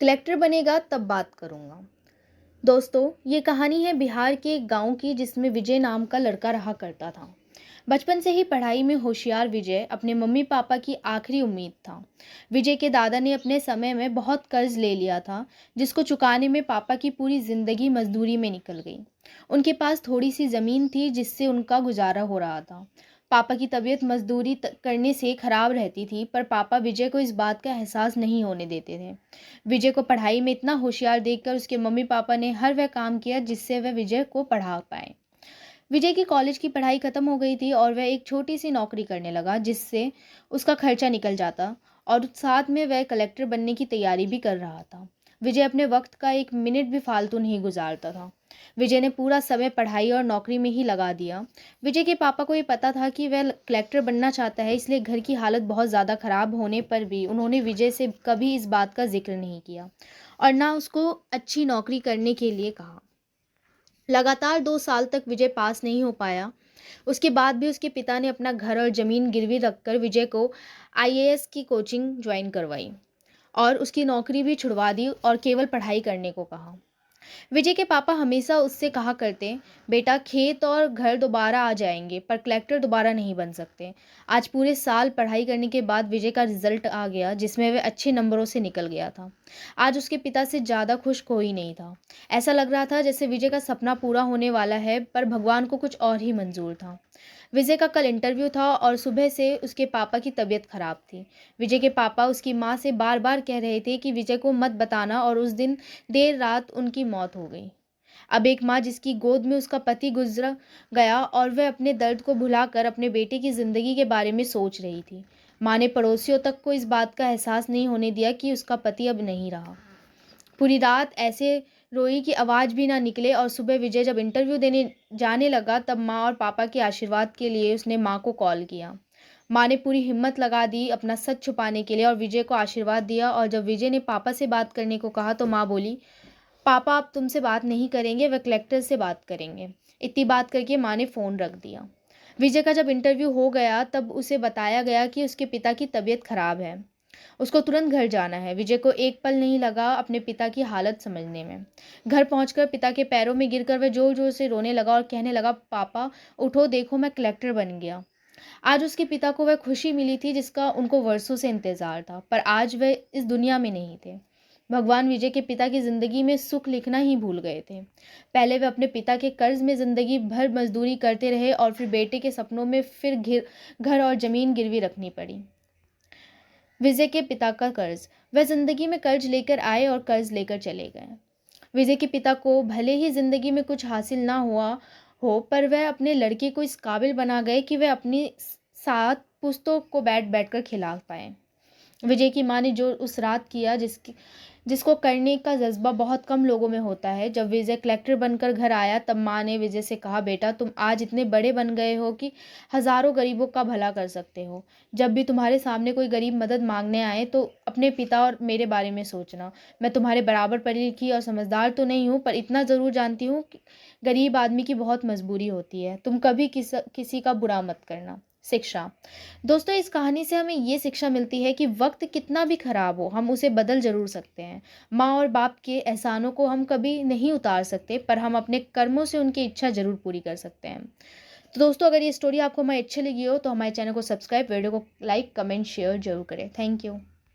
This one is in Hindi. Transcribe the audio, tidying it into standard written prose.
कलेक्टर बनेगा तब बात करूंगा। दोस्तों, ये कहानी है बिहार के एक गांव की जिसमें विजय नाम का लड़का रहा करता था। बचपन से ही पढ़ाई में होशियार विजय अपने मम्मी पापा की आखिरी उम्मीद था। विजय के दादा ने अपने समय में बहुत कर्ज ले लिया था, जिसको चुकाने में पापा की पूरी जिंदगी मजदूरी में निकल गई। उनके पास थोड़ी सी जमीन थी जिससे उनका गुजारा हो रहा था। पापा की तबीयत मजदूरी करने से खराब रहती थी, पर पापा विजय को इस बात का एहसास नहीं होने देते थे। विजय को पढ़ाई में इतना होशियार देखकर उसके मम्मी पापा ने हर वह काम किया जिससे वह विजय को पढ़ा पाए। विजय की कॉलेज की पढ़ाई खत्म हो गई थी और वह एक छोटी सी नौकरी करने लगा जिससे उसका खर्चा निकल जाता, और साथ में वह कलेक्टर बनने की तैयारी भी कर रहा था। विजय अपने वक्त का एक मिनट भी फालतू नहीं गुजारता था। विजय ने पूरा समय पढ़ाई और नौकरी में ही लगा दिया। विजय के पापा को ये पता था कि वह कलेक्टर बनना चाहता है, इसलिए घर की हालत बहुत ज़्यादा खराब होने पर भी उन्होंने विजय से कभी इस बात का जिक्र नहीं किया और ना उसको अच्छी नौकरी करने के लिए कहा। लगातार 2 साल तक विजय पास नहीं हो पाया। उसके बाद भी उसके पिता ने अपना घर और ज़मीन गिरवी रखकर विजय को आईएएस की कोचिंग ज्वाइन करवाई और उसकी नौकरी भी छुड़वा दी और केवल पढ़ाई करने को कहा। विजय के पापा हमेशा उससे कहा करते, बेटा खेत और घर दोबारा आ जाएंगे पर कलेक्टर दोबारा नहीं बन सकते। आज पूरे साल पढ़ाई करने के बाद विजय का रिजल्ट आ गया जिसमें वह अच्छे नंबरों से निकल गया था। आज उसके पिता से ज़्यादा खुश कोई नहीं था। ऐसा लग रहा था जैसे विजय का सपना पूरा होने वाला है, पर भगवान को कुछ और ही मंजूर था। विजय का कल इंटरव्यू था और सुबह से उसके पापा की तबीयत खराब थी। विजय के पापा उसकी माँ से बार बार कह रहे थे कि विजय को मत बताना, और उस दिन देर रात उनकी मौत हो गई। अब एक माँ जिसकी गोद में उसका पति गुजर गया और वह अपने दर्द को भुलाकर अपने बेटे की ज़िंदगी के बारे में सोच रही थी। माँ ने पड़ोसियों तक को इस बात का एहसास नहीं होने दिया कि उसका पति अब नहीं रहा। पूरी रात ऐसे रोई कि आवाज़ भी ना निकले, और सुबह विजय जब इंटरव्यू देने जाने लगा तब माँ और पापा के आशीर्वाद के लिए उसने माँ को कॉल किया। माँ ने पूरी हिम्मत लगा दी अपना सच छुपाने के लिए और विजय को आशीर्वाद दिया, और जब विजय ने पापा से बात करने को कहा तो माँ बोली, पापा आप तुमसे बात नहीं करेंगे, वह कलेक्टर से बात करेंगे। इतनी बात करके माँ ने फ़ोन रख दिया। विजय का जब इंटरव्यू हो गया तब उसे बताया गया कि उसके पिता की तबीयत खराब है, उसको तुरंत घर जाना है। विजय को एक पल नहीं लगा अपने पिता की हालत समझने में। घर पहुंचकर पिता के पैरों में गिरकर वह जोर जोर से रोने लगा और कहने लगा, पापा उठो, देखो मैं कलेक्टर बन गया। आज उसके पिता को वह खुशी मिली थी जिसका उनको वर्षों से इंतजार था, पर आज वह इस दुनिया में नहीं थे। भगवान विजय के पिता की जिंदगी में सुख लिखना ही भूल गए थे। पहले वे अपने पिता के कर्ज में जिंदगी भर मजदूरी करते रहे और फिर बेटे के सपनों में फिर घर और जमीन गिरवी रखनी पड़ी। विजय के पिता का कर्ज, वह जिंदगी में कर्ज लेकर आए और कर्ज लेकर चले गए। विजय के पिता को भले ही जिंदगी में कुछ हासिल ना हुआ हो, पर वह अपने लड़के को इस काबिल बना गए कि वह अपनी सात पुश्तों को बैठ बैठ कर खिला पाए। विजय की माँ ने जो उस रात किया जिसको करने का जज्बा बहुत कम लोगों में होता है। जब विजय कलेक्टर बनकर घर आया तब माँ ने विजय से कहा, बेटा तुम आज इतने बड़े बन गए हो कि हजारों गरीबों का भला कर सकते हो। जब भी तुम्हारे सामने कोई गरीब मदद मांगने आए तो अपने पिता और मेरे बारे में सोचना। मैं तुम्हारे बराबर पढ़ी लिखी और समझदार तो नहीं हूँ, पर इतना ज़रूर जानती हूँ कि गरीब आदमी की बहुत मजबूरी होती है। तुम कभी किसी का बुरा मत करना। शिक्षा। दोस्तों, इस कहानी से हमें ये शिक्षा मिलती है कि वक्त कितना भी खराब हो, हम उसे बदल जरूर सकते हैं। माँ और बाप के एहसानों को हम कभी नहीं उतार सकते, पर हम अपने कर्मों से उनकी इच्छा जरूर पूरी कर सकते हैं। तो दोस्तों, अगर ये स्टोरी आपको हमारी अच्छी लगी हो तो हमारे चैनल को सब्सक्राइब, वीडियो को लाइक, कमेंट, शेयर जरूर करें। Thank you.